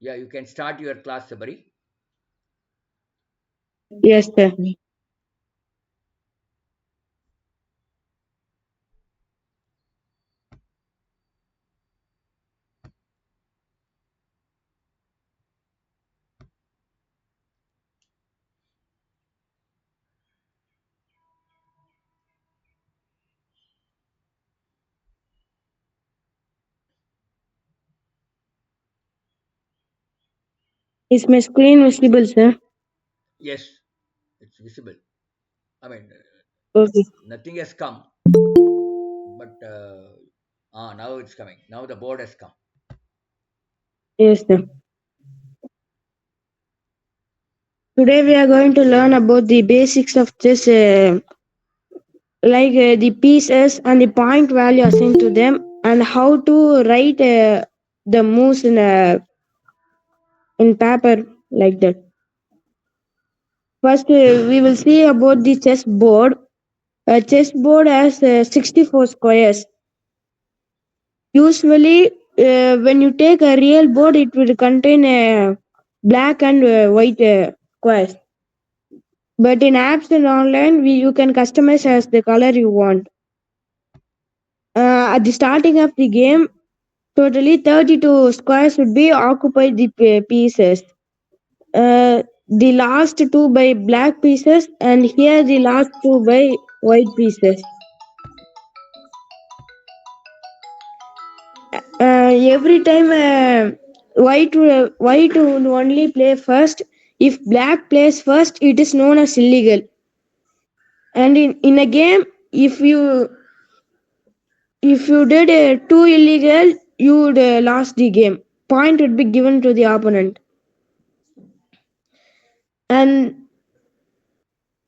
Yeah, you can start your class, Sabari. Yes, sir. Is my screen visible, sir? Yes, it's visible. I mean, Okay. nothing has come, but now it's coming. Now the board has come. Yes, sir. Today we are going to learn about the basics of chess, like the pieces and the point value assigned to them, and how to write the moves in paper like that. First, we will see about the chess board. A chess board has 64 squares. Usually, when you take a real board, it will contain black and white squares. But in apps and online, you can customize as the color you want. At the starting of the game, totally 32 squares would be occupied the pieces. The last two by black pieces, and here the last two by white pieces. Every time white will only play first. If black plays first, it is known as illegal. And in a game, if you did two illegal, you would lose the game. Point would be given to the opponent. And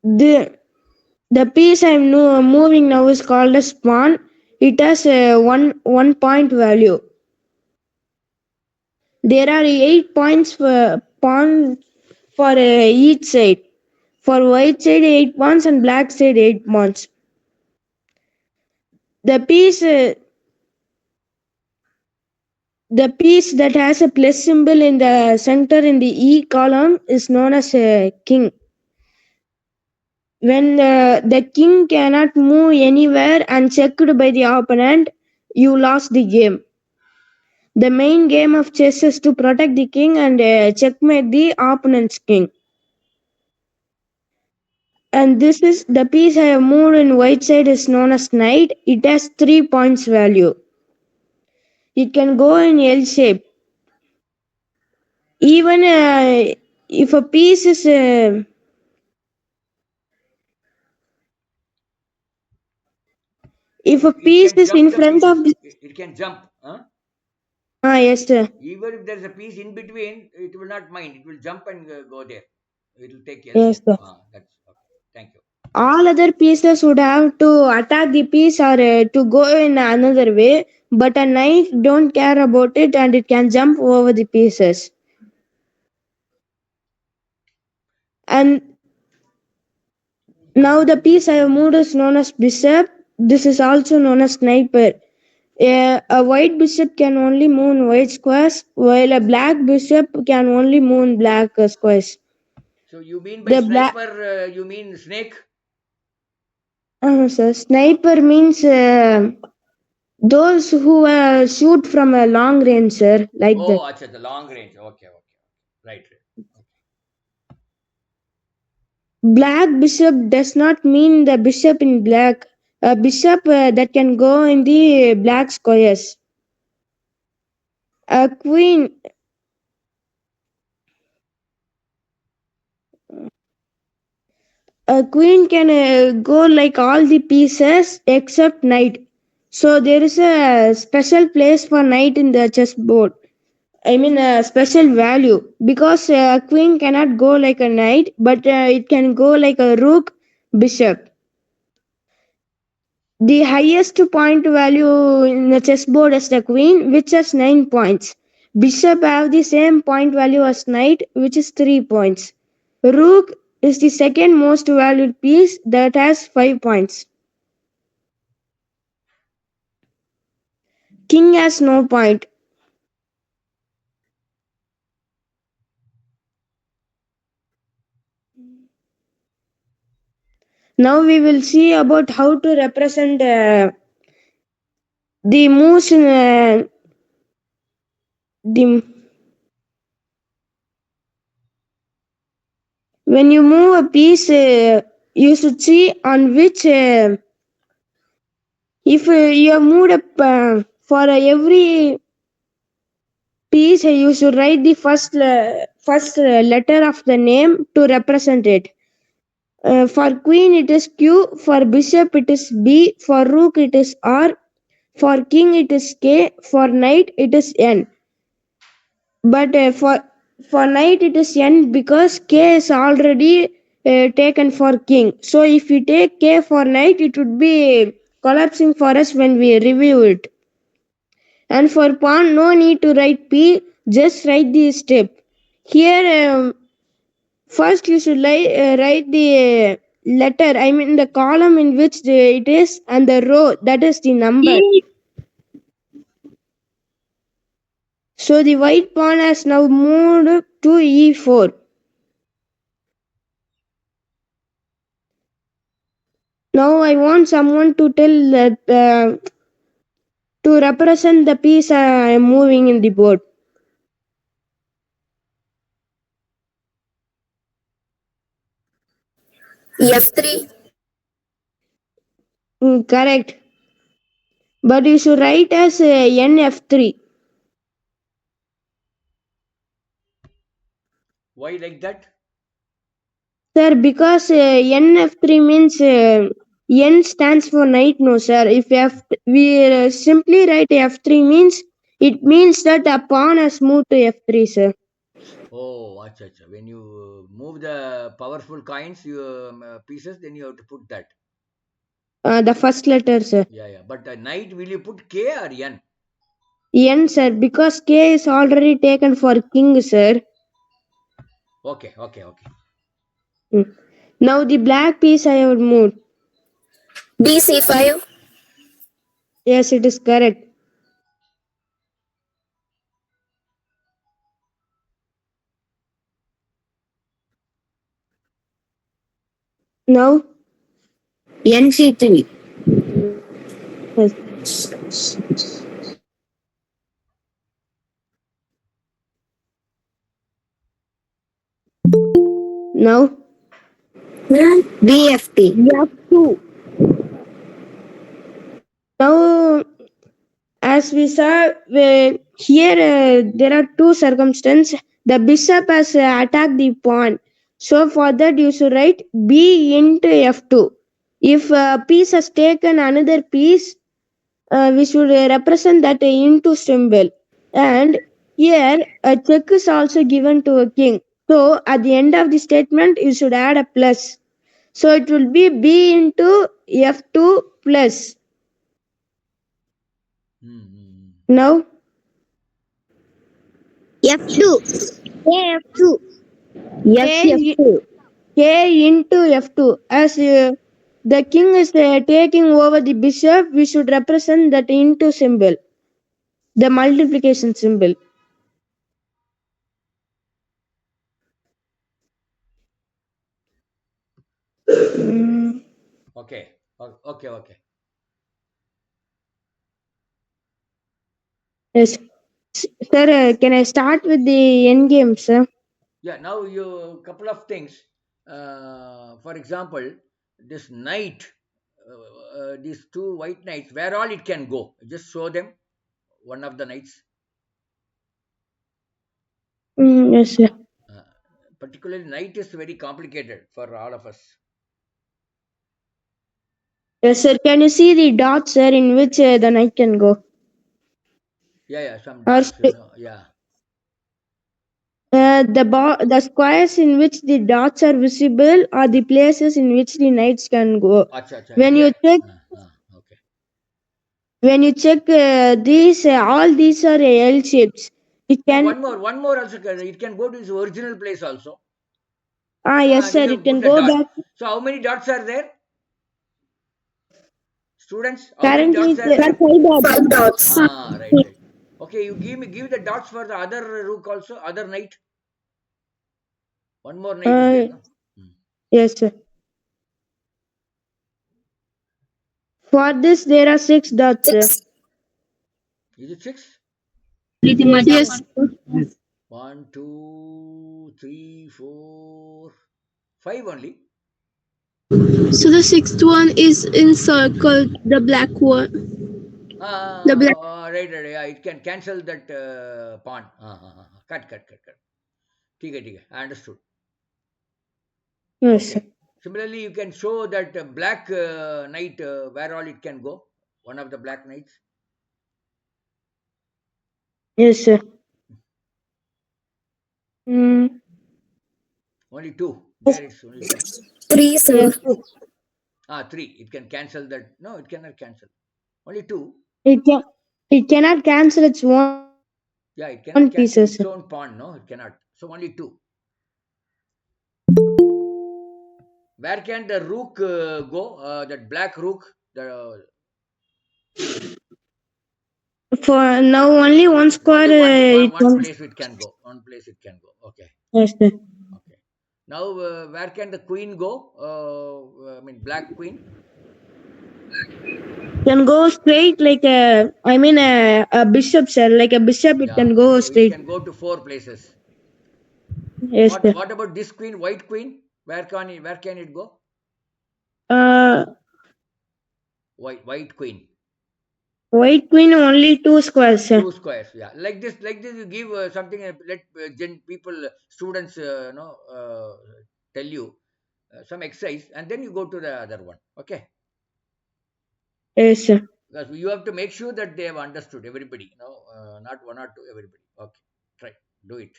the the piece I'm moving now is called as pawn. It has one point value. There are 8 points for pawn for each side. For white side 8 pawns and black side 8 pawns. The piece the piece that has a plus symbol in the center in the E column is known as a king. When the king cannot move anywhere and checked by the opponent, you lost the game. The main game of chess is to protect the king and checkmate the opponent's king. And this is the piece I have moved in white side is known as knight. It has 3 points value. It can go in L shape. Even if a piece is if a It piece can is jump in the front of pieces. It can jump. Huh? yes sir. Even if there's a piece in between, it will not mind. It will jump and go there. It will take L Yes shape. sir. That's okay. Thank you. All other pieces would have to attack the piece or to go in another way, but a knight don't care about it and it can jump over the pieces. And now the piece I have moved is known as bishop. This is also known as sniper. A white bishop can only move in white squares, while a black bishop can only move in black squares. So you mean by The black sniper? You mean snake? so sniper means those who shoot from a long range, sir, like that. Oh, acha, the long range. Okay, okay, right, right. Black bishop does not mean the bishop in black. A bishop that can go in the black squares. A queen A queen can go like all the pieces except knight. So there is a special place for knight in the chessboard. I mean a special value because a queen cannot go like a knight, but it can go like a rook, bishop. The highest point value in the chessboard is the queen, which has 9 points. Bishop have the same point value as knight, which is 3 points. Rook is the second most valued piece that has 5 points. King has no point. Now we will see about how to represent the moves in the when you move a piece, you should see on which if you have moved up for every piece, you should write the first letter of the name to represent it. For queen it is Q, for bishop it is B, for rook it is R, for king it is K, for knight it is N. But for knight it is N because K is already taken for king. So if we take K for knight, it would be collapsing for us when we review it. And for pawn, no need to write P, just write the step. Here, first you should write the letter, I mean the column in which it is, and the row, that is the number. So the white pawn has now moved to E4. Now I want someone to tell that to represent the piece I am moving in the board. F3. Correct. But you should write as NF3. Why like that? Sir, because NF3 means N stands for knight, no sir. If we simply write F3 means, it means that a pawn has moved to F3, sir. Oh, acha, acha. When you move the powerful coins, you pieces, then you have to put that. The first letter, sir. Yeah, yeah. But knight, will you put K or N? N, sir, because K is already taken for king, sir. Okay, okay, okay. Now the black piece I have moved. BC5. Yes, it is correct. Now, NC3. yes. Now, BFT. F2. Now, as we saw here, there are two circumstances. The bishop has attacked the pawn. So for that, you should write B into F2. If a piece has taken another piece, we should represent that into symbol. And here, a check is also given to a king. So at the end of the statement, you should add a plus. So it will be B into F2 plus. Now, F2. F2. K, K into F2. As the king is taking over the bishop, we should represent that into symbol, the multiplication symbol. Okay, okay, okay. Yes. Sir, can I start with the end game, sir? Yeah, now you couple of things. For example, this knight, these two white knights, where all it can go. Just show them one of the knights. Yes, sir. Uh, Particularly, knight is very complicated for all of us. Yes, sir. Can you see the dots, sir, in which the knight can go? Yeah, yeah, some Or dots, yeah. the squares in which the dots are visible are the places in which the knights can go. Acha, acha. When you Yeah. check, Okay. these, all these are L shapes. It No, can, one more also. It can go to its original place also. yes, sir. Then you It put can the go dot. back. So how many dots are there? Students, how many Currently, dots are there are there? 5 dots. 5 dots. Right, right. Okay, you give the dots for the other rook also, other knight. One more knight is there, Uh, no? yes, sir. For this, there are 6 dots. 6. Is it 6? Yes. 1, 2, 3, 4, 5 only. So the sixth one is encircled, the black one. The black. Right. Yeah, it can cancel that pawn. Cut. ठीक है, I understood. Yes. Okay. Similarly, you can show that black knight where all it can go. One of the black knights. Yes, sir. Mm. Only 2. There it's only 2. 3, sir. Yes. 3. It can cancel that. No, it cannot cancel. Only 2. It cannot cancel its one Yeah, it cannot cancel pieces. its own pawn. No, it cannot. So only 2. Where can the rook go? That black rook. For now, only one square. Only one can- place it can go. One place it can go. Okay. Yes, sir. Okay. Now, where can the queen go? I mean, black queen. Can go straight like a bishop, sir. Like a bishop, it can go So straight. it can go to 4 places. Yes, sir. What about this queen, white queen? Where can it go? White queen. White queen only 2 squares, sir. 2 squares. Yeah, like this. You give something. Let people, students, tell you some exercise, and then you go to the other one. Okay. Yes, sir. Because you have to make sure that they have understood, everybody. Not 1 or 2. Everybody. Okay. Try. Do it.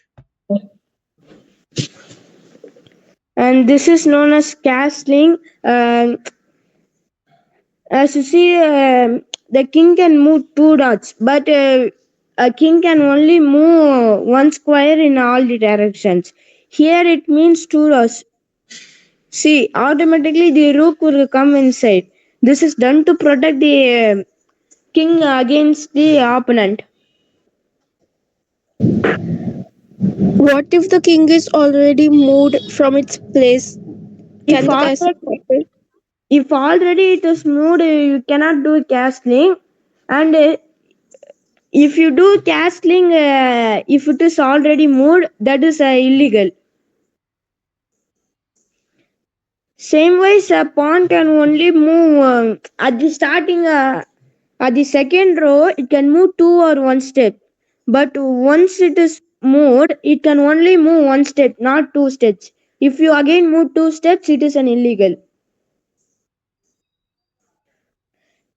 And this is known as castling. As you see, the king can move 2 dots, but a king can only move 1 square in all the directions. Here it means 2 dots. See, automatically the rook will come inside. This is done to protect the king against the opponent. What if the king is already moved from its place? Can If the castle? already, if already it is moved, you cannot do castling. And if you do castling, if it is already moved, that is illegal. Same wise, a pawn can only move at the starting, at the second row, it can move 2 or 1 step. But once it is moved, it can only move 1 step, not 2 steps. If you again move 2 steps, it is an illegal.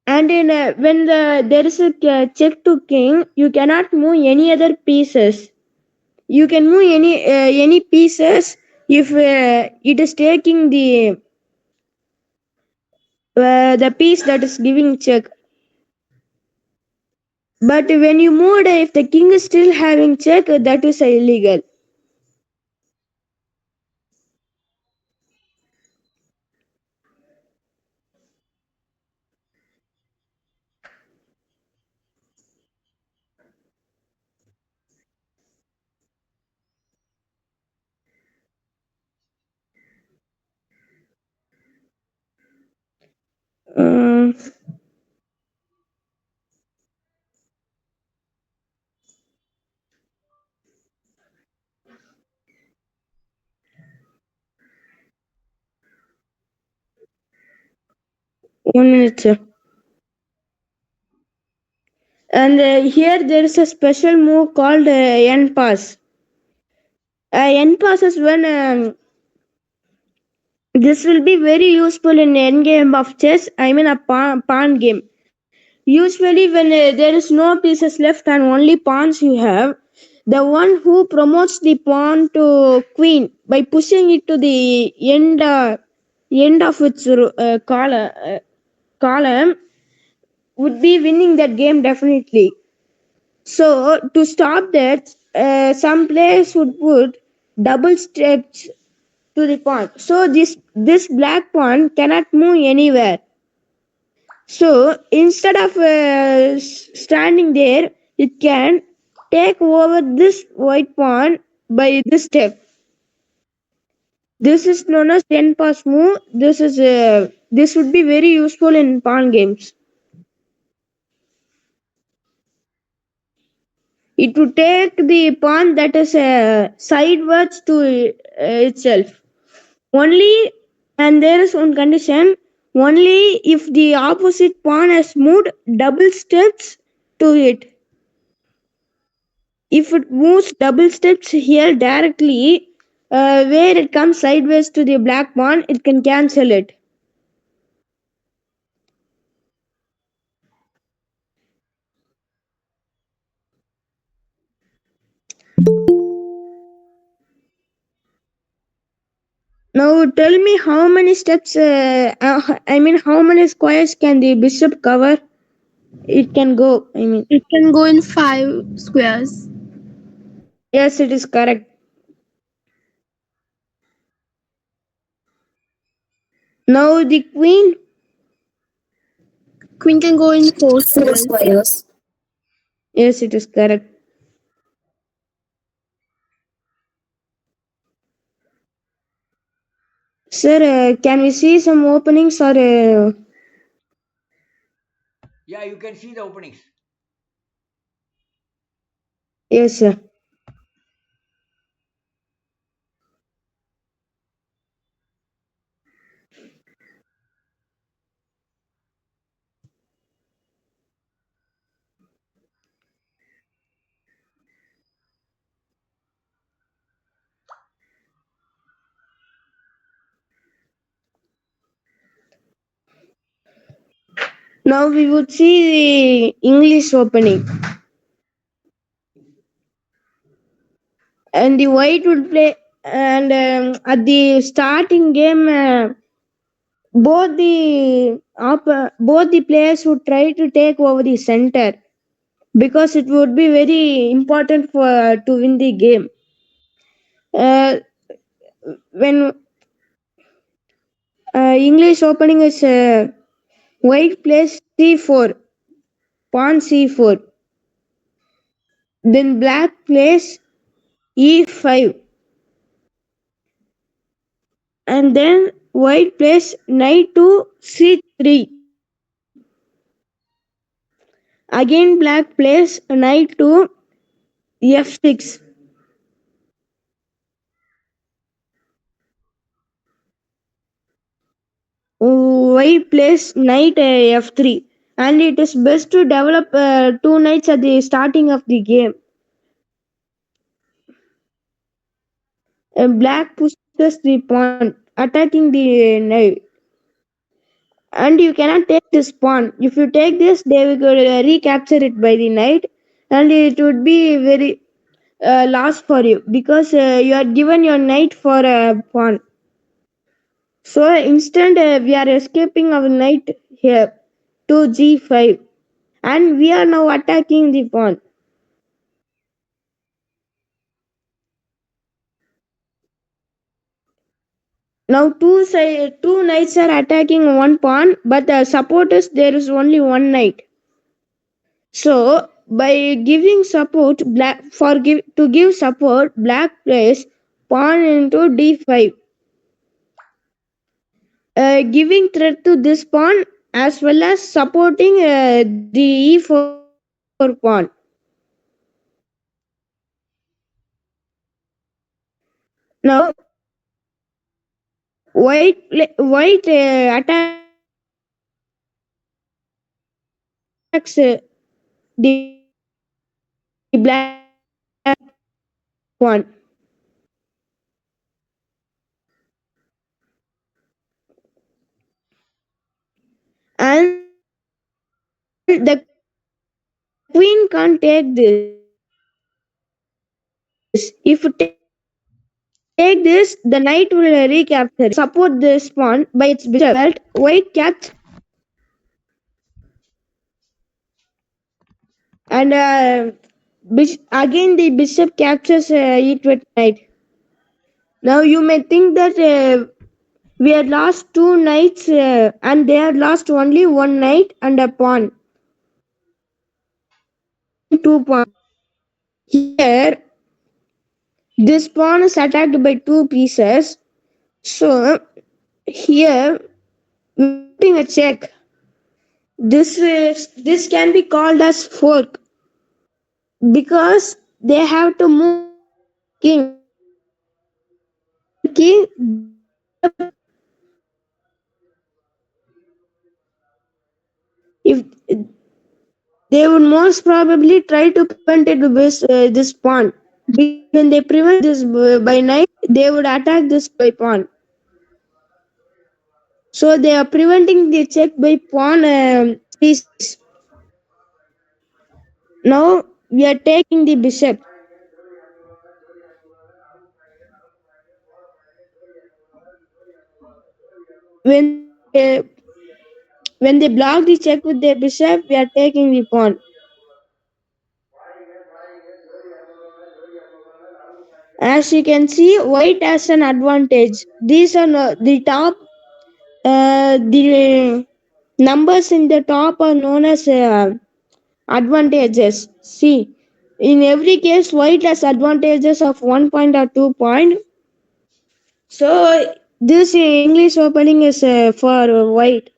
And when there is a check to king, you cannot move any other pieces. You can move any pieces if it is taking the piece that is giving check. But when you move, if the king is still having check, that is illegal. Um, 1 minute, sir. And here there is a special move called end pass. End pass is when this will be very useful in end game of chess. I mean a pawn game. Usually, when there is no pieces left and only pawns you have, the one who promotes the pawn to queen by pushing it to the end of its column would be winning that game definitely. So to stop that, some players would put double steps to the pawn. So this black pawn cannot move anywhere. So instead of standing there, it can take over this white pawn by this step. This is known as 10 pass move. This is this would be very useful in pawn games. It would take the pawn that is sideways to itself. Only, and there is one condition, only if the opposite pawn has moved double steps to it. If it moves double steps here directly, where it comes sideways to the black pawn, it can cancel it. Now tell me how many steps, how many squares can the bishop cover? It can go, It can go in 5 squares. Yes, it is correct. Now the queen, Queen can go in 4 4 squares. squares. yes, it is correct. Sir, can we see some openings or? Yeah, you can see the openings. Yes, sir. Now we would see the English opening. And the white would play, and at the starting game, both the players would try to take over the center because it would be very important for to win the game. Uh, when English opening is white plays c4, pawn c4, then black plays e5, and then white plays knight to c3. Again black plays knight to f6. White plays knight f3. And it is best to develop two knights at the starting of the game. Black pushes the pawn, attacking the knight. And you cannot take this pawn. If you take this, they will recapture it by the knight, and it would be very loss for you because you are given your knight for a pawn. So instead, we are escaping our knight here to g5, and we are now attacking the pawn. Now two knights are attacking one pawn, but the supporters there is only one knight. So by giving support, to give support, black plays pawn into d5, giving threat to this pawn as well as supporting the e4 pawn. Now white attacks the black pawn, and the queen can't take this. If you take this, the knight will recapture it. Support this pawn by its bishop. White captures, and again the bishop captures it with knight. Now you may think that we had lost two knights and they had lost only one knight and a pawn. Two pawns. Here, this pawn is attacked by two pieces. So here putting a check. This can be called as fork because they have to move king. King if they would most probably try to prevent it with this pawn. Because when they prevent this by knight, they would attack this by pawn. So they are preventing the check by pawn c6. Now we are taking the bishop. When uh, when they block the check with their bishop, we are taking the pawn. As you can see, white has an advantage. These are the top. The numbers in the top are known as advantages. See, in every case, white has advantages of 1 point or 2 point. So this English opening is for white.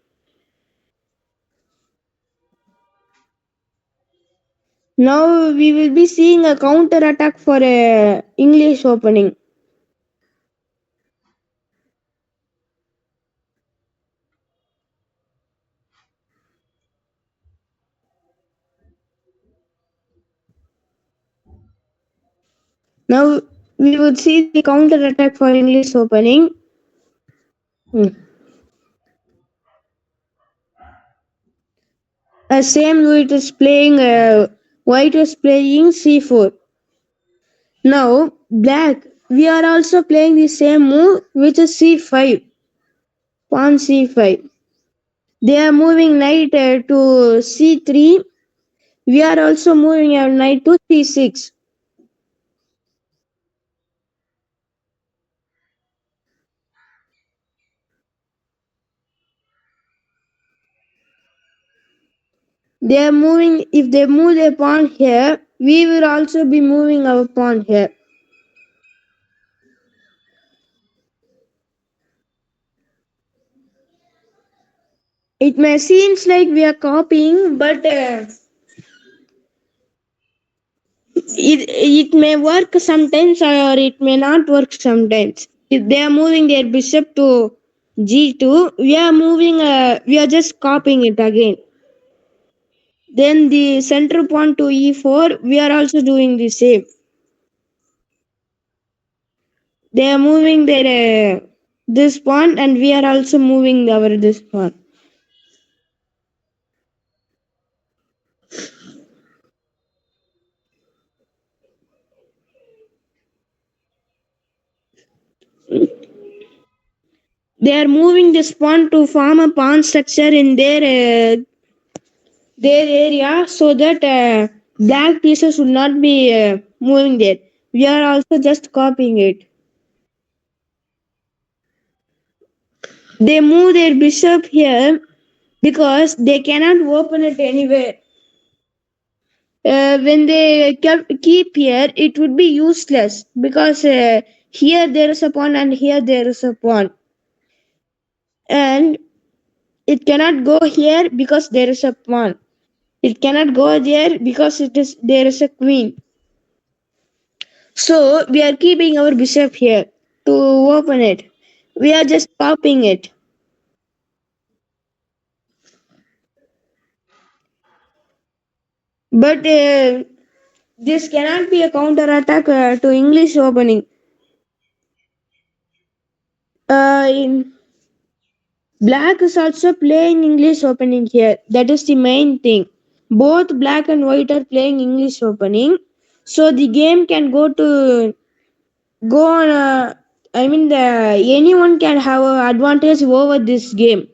Now we will be seeing a counter attack for a English opening. Now we would see the counter attack for English opening. Same white is playing. White is playing c4. Now black. We are also playing the same move, which is c5. Pawn c5. They are moving knight to c3. We are also moving our knight to c6. They are moving. If they move their pawn here, we will also be moving our pawn here. It may seems like we are copying, but it may work sometimes or it may not work sometimes. If they are moving their bishop to g2, we are moving. We are just copying it again. Then the center pawn to e4, we are also doing the same. They are moving their this pawn, and we are also moving our this pawn. They are moving this pawn to form a pawn structure in their area so that black pieces would not be moving there. We are also just copying it. They move their bishop here because they cannot open it anywhere. When they keep here, it would be useless because here there is a pawn and here there is a pawn. And it cannot go here because there is a pawn. It cannot go there because there is a queen. So we are keeping our bishop here to open it. We are just copying it. But this cannot be a counter attack to English opening. In black is also playing English opening here. That is the main thing. Both black and white are playing English opening. So the game can go on. Anyone can have an advantage over this game.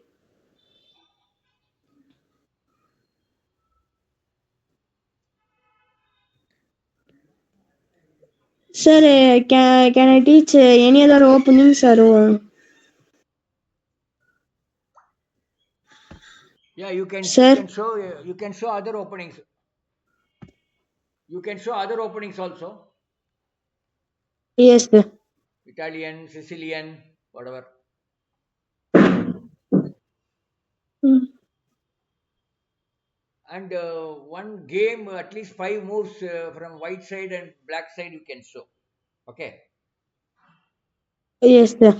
Sir, can I teach any other openings or? Yeah, you can Sir? you can show other openings. You can show other openings also. Yes, sir. Italian, Sicilian, whatever. And one game, at least 5 moves from white side and black side you can show. Okay, Yes, sir.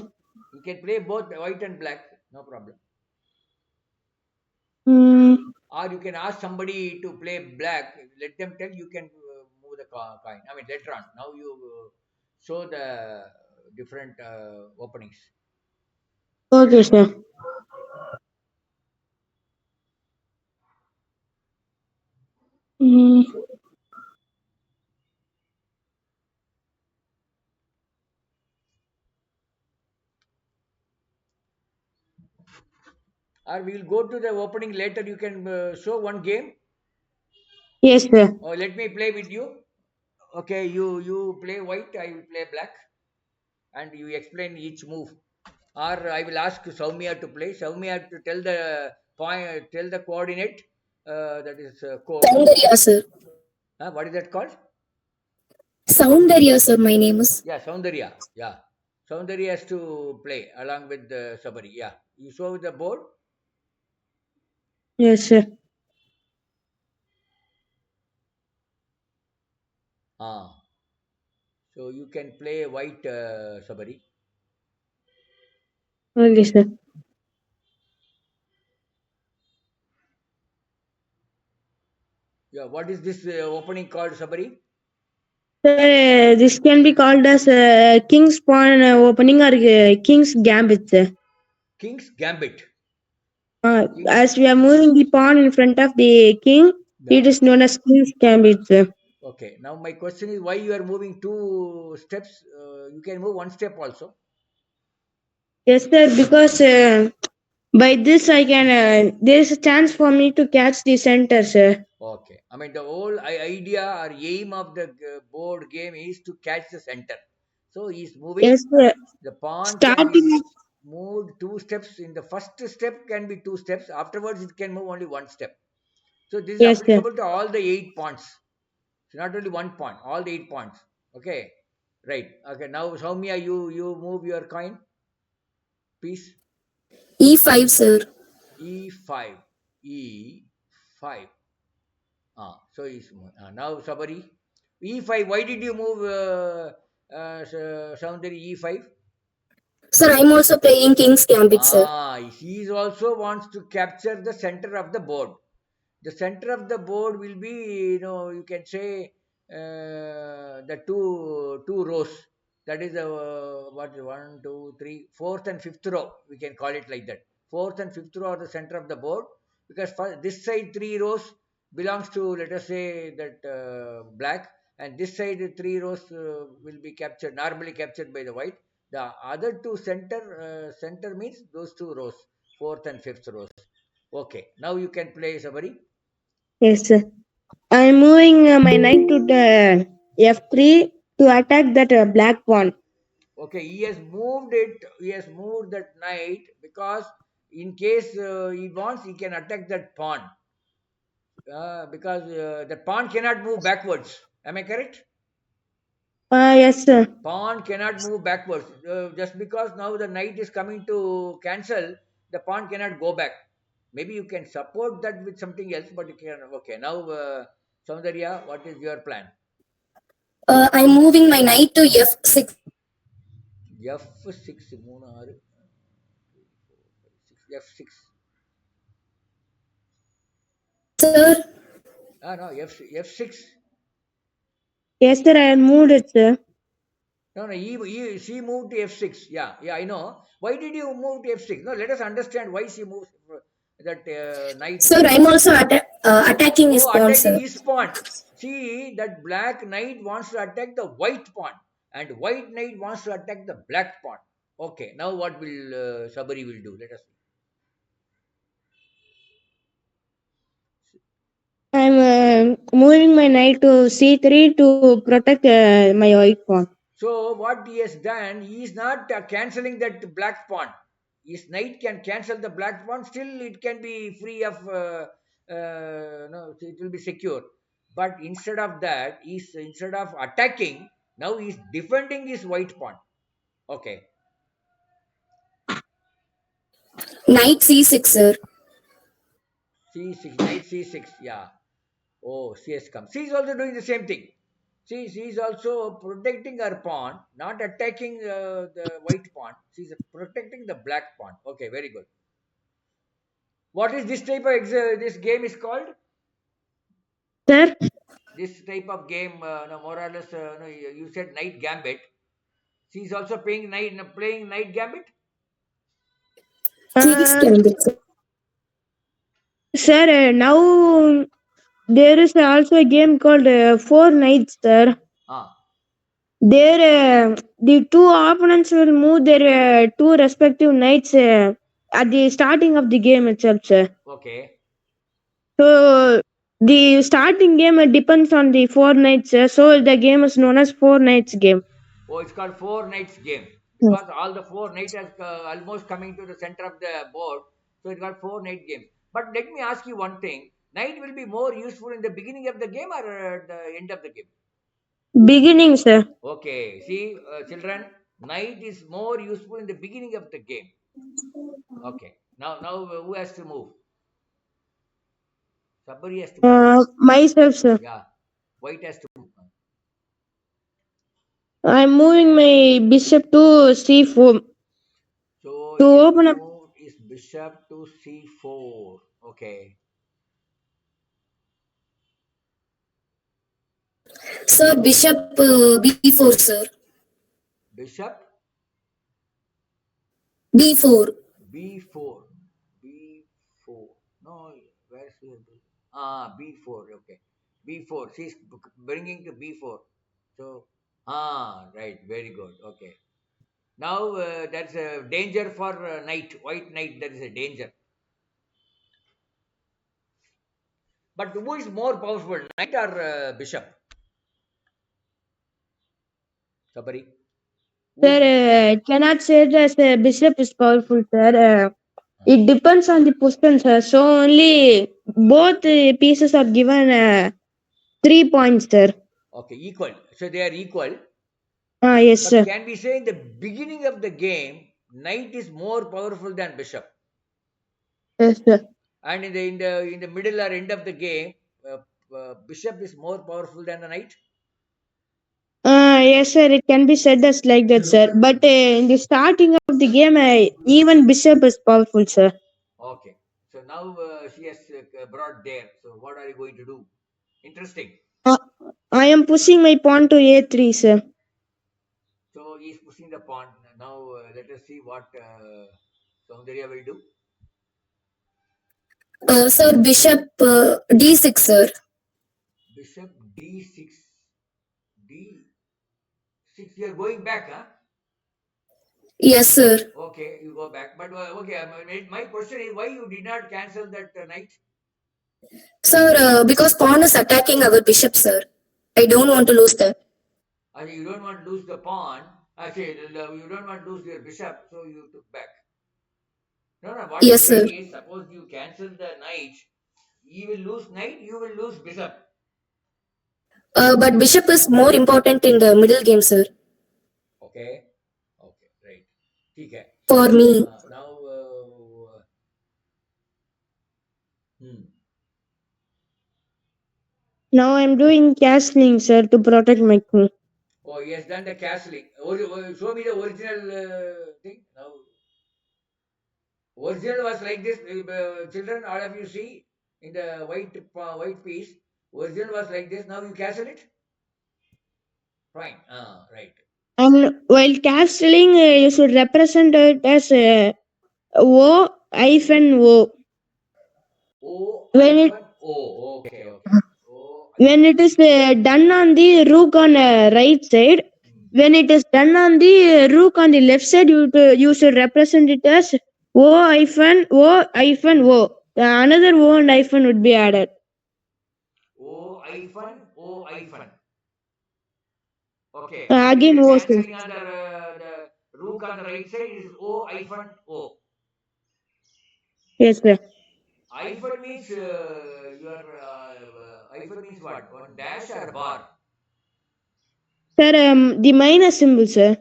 you can play both white and black, no problem. Mm, Or you can ask somebody to play black, let them tell, you can move the coin. I mean, later on. Now you show the different openings. okay, sir. Mm, Or we will go to the opening later. You can show one game. yes, sir. Or let me play with you. Okay, you play white, I will play black, and you explain each move. Or I will ask Soumya to play. Soumya to tell the point, tell the coordinate. That is code. Soundarya, sir. What is that called? Soundarya, sir, my name is. Yeah, Soundarya. Yeah, Soundarya has to play along with Sabari. Yeah, you show the board. Yes, sir. Ah, so you can play white Sabari. Okay, sir. Yeah, what is this opening called, Sabari? Sir, this can be called as King's Pawn opening or King's Gambit, sir. King's Gambit. As we are moving the pawn in front of the king, Yeah. it is known as King's Gambit, sir. Okay. Now my question is, why you are moving 2 steps? You can move 1 step also. Yes, sir, because by this I can, there is a chance for me to catch the center, sir. Okay. I mean, the whole idea or aim of the board game is to catch the center. So he's moving. Yes, sir. The pawn can be Starting, moved 2 steps. In the first step can be 2 steps. Afterwards, it can move only 1 step. So this is yes, sir. applicable to all the 8 pawns. So not only one pawn, all the 8 pawns. Okay. Right. Okay. Now, Soumya, you move your coin, piece. E5, sir. E5. E5. So is now Sabari. E5. Why did you move Soundari E5? Sir, I'm also playing King's Gambit, sir. He also wants to capture the center of the board. The center of the board will be, you can say the two rows. That is what, one, two, three, fourth and fifth row. We can call it like that. Fourth and fifth row are the center of the board, because this side 3 rows belongs to, let us say, that black, and this side 3 rows will be normally captured by the white. The other two center means those 2 rows, fourth and fifth rows. Okay, now you can play, Sabari. Yes, sir. I'm moving my knight to the F3 to attack that black pawn. Okay, he has moved it. He has moved that knight because in case he wants, he can attack that pawn. Because the pawn cannot move backwards. Am I correct? Yes, sir. Pawn cannot move backwards. Just because now the knight is coming to cancel, the pawn cannot go back. Maybe you can support that with something else, but you can. Okay, now Soundarya, what is your plan? I'm moving my knight to F6. F6, F6. Sir, No, F6. Yes, sir. I moved it, sir. No, she moved to F6. Yeah, I know. Why did you move to F6? No, let us understand why she moved that knight. sir, I'm also attacking his pawn, attacking sir. his pawn. See, that black knight wants to attack the white pawn, and white knight wants to attack the black pawn. Okay, now what will Sabari will do? Let us see. I'm moving my knight to C3 to protect my white pawn. So what he has done, he is not cancelling that black pawn. His knight can cancel the black pawn. Still, it can be free of. No, it will be secure. But instead of that, instead of attacking, now he's defending his white pawn. Okay. Knight C6, sir. C6, knight C6, yeah. Oh, C has come. C is also doing the same thing. See, she is also protecting her pawn, not attacking the white pawn. She is protecting the black pawn. Okay, very good. What is this type of this game is called? Sir, This type of game, no, more or less, no, you said knight gambit. She is also playing knight gambit. King's Gambit, sir. sir, now there is also a game called Four Knights, sir. Ah, There, the two opponents will move their two respective knights at the starting of the game itself, sir. okay. So the starting game depends on the four knights, sir. So the game is known as Four Knights game. Oh, it's called four knights game Yes. because all the four knights are almost coming to the center of the board. So it's got four knight games. But let me ask you one thing: knight will be more useful in the beginning of the game or the end of the game? Beginning, sir. Okay, see, children, knight is more useful in the beginning of the game. Okay, now who has to move? Somebody has to move. Myself, sir. Yeah, white has to move. I'm moving my bishop to c4 So to he has open up. moved his bishop to c4. Okay, Sir, bishop b4, sir. bishop b4. b4, b4. No, where's your b4? Okay, b4. She's bringing to b4. So right, very good. Okay. Now that's a danger for knight, white knight. That is a danger. But who is more powerful, knight or bishop? Sabari. Sir, cannot say that bishop is powerful, sir. It depends on the position, sir. So only both pieces are given 3 points, sir. Okay, equal. So they are equal. Yes, But sir. can we say in the beginning of the game, knight is more powerful than bishop, Yes, sir. and in the middle or end of the game, bishop is more powerful than the knight. Yes, sir. It can be said as like that, sir. But in the starting of the game, even bishop is powerful, sir. Okay. So now she has brought there. So what are you going to do? Interesting. Uh, I am pushing my pawn to a3, sir. So he is pushing the pawn. Now let us see what Soundarya will do. Sir, bishop d6, sir. Bishop d6. D6. You are going back, huh? Yes, sir. Okay, you go back. But okay, my question is why you did not cancel that knight? Sir, because pawn is attacking our bishop, sir. I don't want to lose that. You don't want to lose the pawn. You don't want to lose your bishop, so you took back. No, what I'm Yes, sir. saying is, suppose you cancel the knight, he will lose knight, you will lose bishop. But bishop is more important in the middle game, sir. Okay, right. Okay. For me. Now, Now I'm doing castling, sir, to protect my king. Oh, he has done the castling. Show me the original thing. Now, original was like this. Children, all of you see in the white piece. Original was like this. Now you castle it. Fine. Right. And while castling, you should represent it as O hyphen O. O When it hyphen O. Okay. O. when it is done on the rook on right side, when it is done on the rook on the left side, you should represent it as O hyphen O hyphen O. Another O and hyphen would be added. O hyphen O hyphen. Okay. Again, When O. cancelling on the rook on the right side, it is O hyphen O. Yes, sir. Hyphen means your hyphen means what? One dash or bar? Sir, the minus symbol, sir.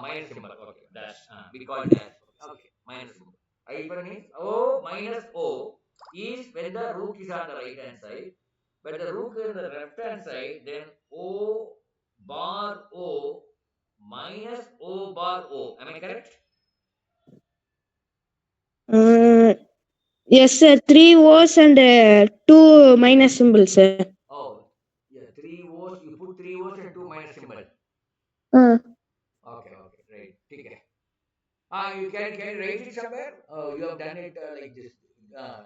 Minus symbol. Okay, dash. We call dash. Okay, minus symbol. Hyphen means O minus O is when the rook is on the right hand side. When the rook is on the left hand side, then O bar O minus O bar O. Am I correct? Yes, sir. 3 O's and 2 minus symbols, sir. Oh, yeah, 3 O's. You put 3 O's and 2 minus symbol. Uh, Okay, right. Okay. You can you write it somewhere? Oh, you have done it like this. Uh,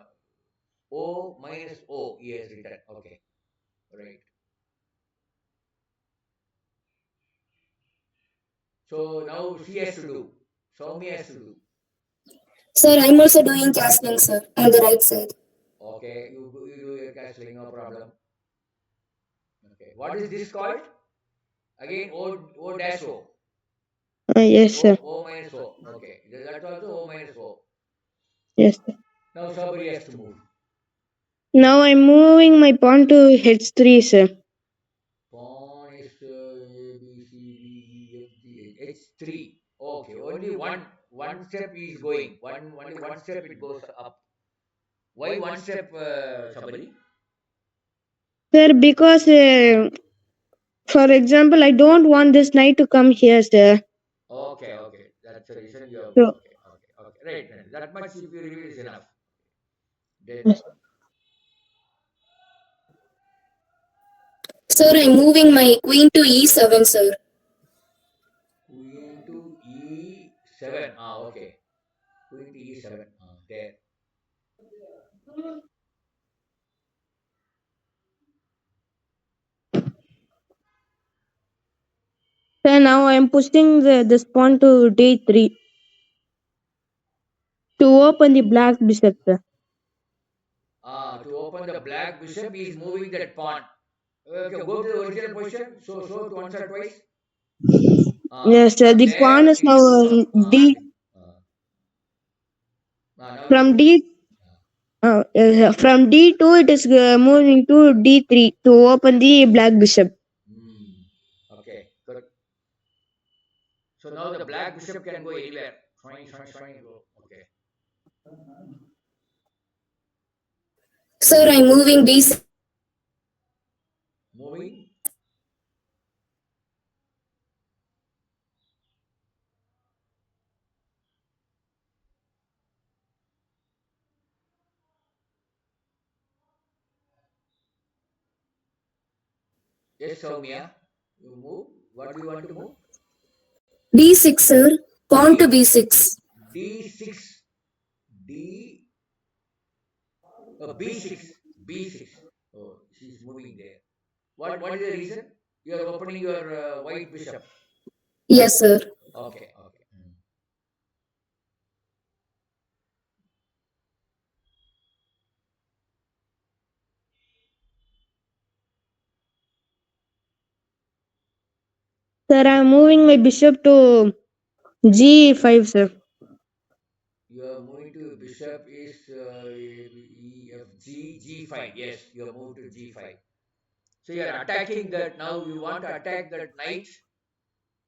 O minus O. Yes, written. Okay, right. So now she has to do. Soumya has to do. Sir, I'm also doing castling, sir, on the right side. Okay, you do your castling, no problem. Okay, what is this called? Again, O dash O. yes, sir. O minus O. Okay, that's also O minus O. Yes, sir. Now somebody has to move. Now I'm moving my pawn to H3, sir. Pawn is A, B, C, D, E, F, G, H. H3. Okay, only one step is going. Only one step it goes up. Why one step, somebody? Sir, because, for example, I don't want this knight to come here, sir. Okay, that's the reason you have. So, Okay, right. That much if you reveal is enough. Then yes. Sir, I'm moving my queen to E7, sir. Queen to E7. Okay. Queen to E7. There. Sir, now I'm pushing this pawn to D3 to open the black bishop, sir. To open the black bishop, he is moving that pawn. Okay, go to the original position. So to once or twice. Yes, sir. From The pawn there is it now is. D Now you from move. D. From D2, it is moving to D3 to open the black bishop. Okay, good. So now the black bishop can go anywhere. Go. Okay. Sir, I'm moving B6. Moving. Yes, Soumya. You move. What do you want to move? B6, sir. Pawn to B6. D6. D. B6. B6. Oh, she's moving there. What is the reason? You are opening your white bishop. Yes, sir. Okay. Sir, I'm moving my bishop to G5, sir. You are moving to bishop is E, F, G, G5. Yes, you have moved to G5. So you are attacking that now. You want to attack that knight.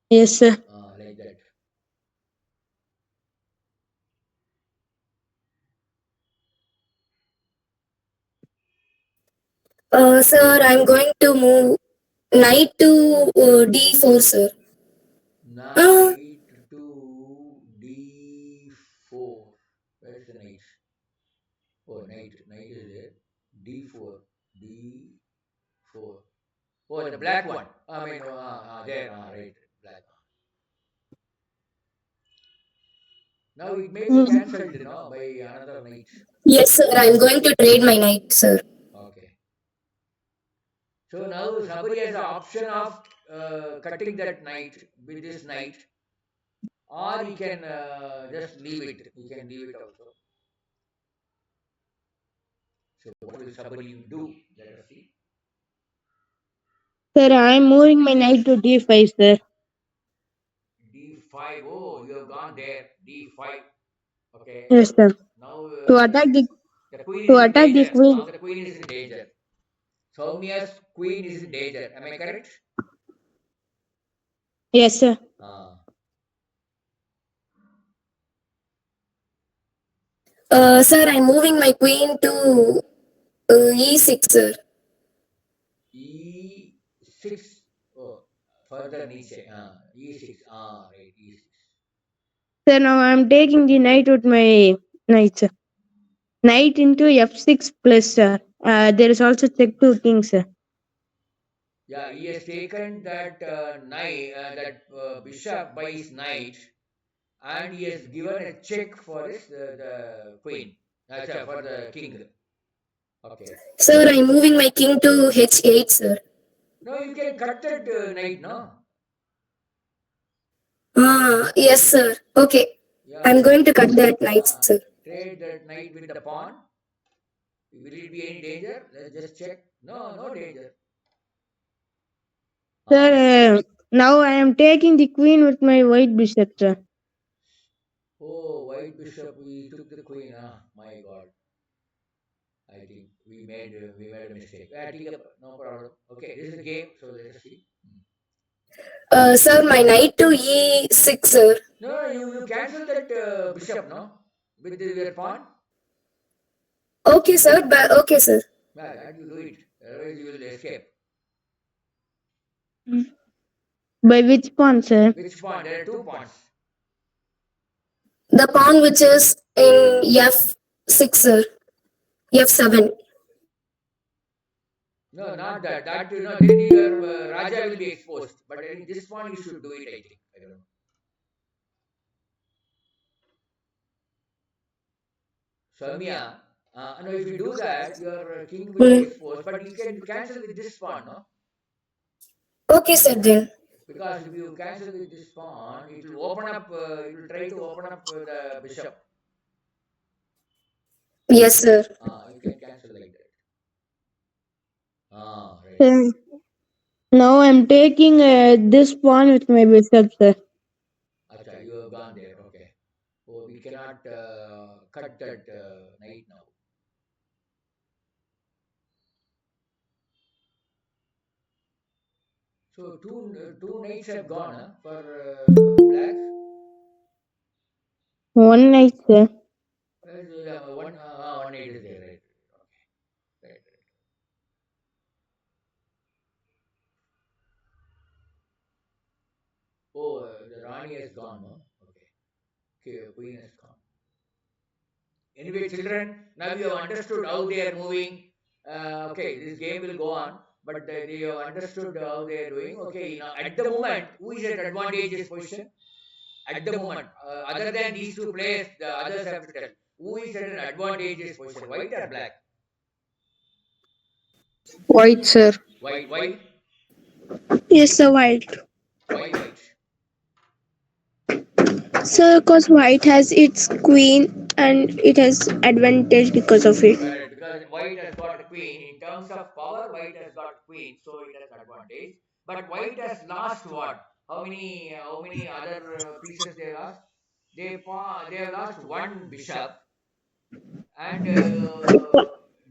Yes, sir. Like that. Sir, I'm going to move knight to D4, sir. Knight to D4. Where's the knight? Oh, knight is there. D4. D4. Oh, the black one. I mean, there. Right. Black. Now it may be cancelled, by another knight. Yes, sir. I'm going to trade my knight, sir. Okay. So now somebody has the option of cutting that knight with this knight, or he can just leave it. He can leave it also. So what will somebody do? Let us see. Sir, I'm moving my knight to D5, sir. D5. Oh, you have gone there. D5. Okay. Yes, sir. Now To attack the queen to is in attack the danger. queen. Now the queen is in danger. Soumya's queen is in danger. Am I correct? Yes, sir. Sir, I'm moving my queen to e6, sir. E6. Oh, further niche. E6. Right. E6. Sir, now I'm taking the knight with my knight, sir. Knight into f6 plus, sir. There is also check to king, sir. Yeah, he has taken that knight, bishop by his knight, and he has given a check for his the queen. Sorry, for the king. Okay. Sir, I'm moving my king to h8, sir. No, you can cut that knight, no? Yes, sir. Okay. Yeah. I'm going to cut that knight, sir. Trade that knight with the pawn. Will it be any danger? Let's just check. No, no danger. Sir, now I am taking the queen with my white bishop, sir. Oh, white bishop, we took the queen. My God. I think we made a mistake. No problem. Okay, this is a game, so let us see. Sir, my knight to e6, sir. No, you cancel that bishop, no? With your pawn. Okay, sir. Okay, sir. Yeah, that you do it. Otherwise, you will escape. By which pawn, sir? Which pawn? There are two pawns. The pawn which is in f6, sir. f7. No, not that. That then your Raja will be exposed. But in this pawn, you should do it. I think. I don't know. Samya, no, if you do that, your king will be exposed. But you can cancel with this pawn, no? Okay, sir, then. Because if you cancel with this pawn, it will open up. It will try to open up the bishop. Yes, sir. You can cancel like that. Right. Sir, now I'm taking this pawn with my bishop, sir. Acha, you have gone there. Okay. Oh, we cannot cut that knight now. So two knights have gone for black. One knight, sir. One knight is there, right? Okay. Right. Oh, the Rani has gone, no? Okay, Queen has gone. Anyway, children, now you have understood how they are moving. Okay, this game will go on, but they have understood how they are doing. Okay, now at the moment, who is at advantageous position? At the moment, other than these two players, the others have to tell. Who is at an advantageous position, white or black? White, sir. White. Why? Yes, sir, white. Why white? Sir, because white has its queen and it has advantage because of it. Correct, because white has got a queen. In terms of power, white has got queen, so it has advantage. But white has lost what? How many other pieces they lost? They have lost one bishop, and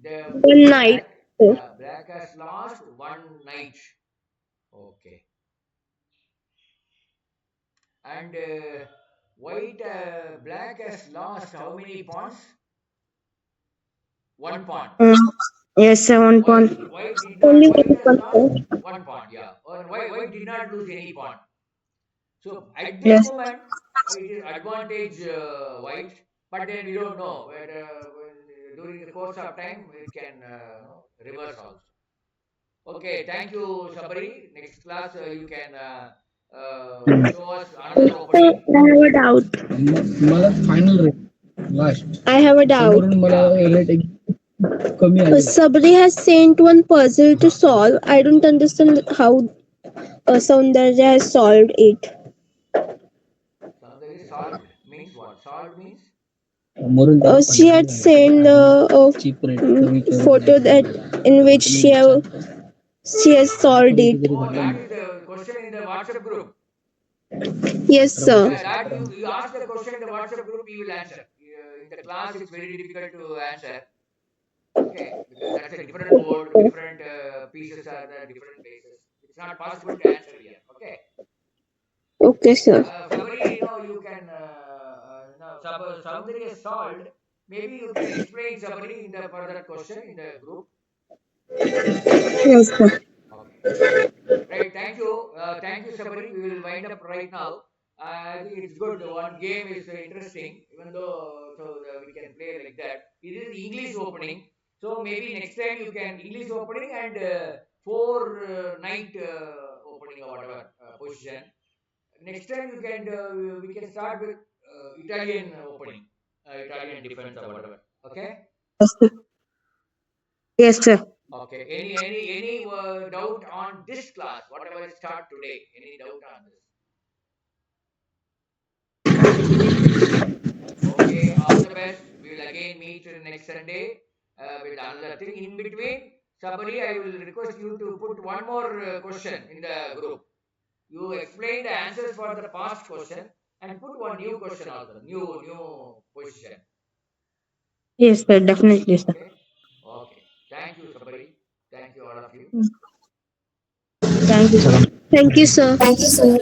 the One night. black has lost one knight. Okay, and black has lost how many pawns? One pawn. Yes, sir, one pawn. Only White one has pawn, lost sir. one pawn, yeah. Or white did not lose any pawn. So at this Yes. moment, it is advantage white, but then we don't know whether during the course of time it can reverse also. Okay, thank you, Sabari. Next class you can show us another Sir, opening. I have a doubt. मला final rate last I have a doubt. समोरून मला rate कमी आले Sabri has sent one puzzle to solve. I don't understand how Saundarya has solved it. Soundari solved means what? Solved means? Maroon She had sent a photo that in which she has solved it. Oh, that is the question in the WhatsApp group. Yes, sir. Yeah, that you ask the question in the WhatsApp group, he will answer. In the class, it's very difficult to answer. Okay, because that's a different board, different pieces are there, different places. It's not possible to answer here. Okay. Okay, sir. Sabari, you can. Now, Soundari has solved. Maybe you can explain somebody in the further question in the group. Yes, sir. Okay. Right. Thank you. Thank you, Sabari. We will wind up right now. I think it's good. One game is interesting, even though we can play like that. It is English opening. So maybe next time you can English opening and four night opening or whatever position. Next time you can we can start with Italian opening, Italian defense or whatever. Okay. Yes, sir. Yes, sir. Okay. Any doubt on this class? Whatever start today. Any doubt on this? Okay. All the best. We will again meet next Sunday with another thing. In between, Sabari, I will request you to put one more question in the group. You explain the answers for the past question and put one new question also. New position. Yes, sir. Definitely, sir. Okay. Okay. Thank you, Sabari. Thank you all of you. Thank you, sir. Thank you, sir. Thank you, sir.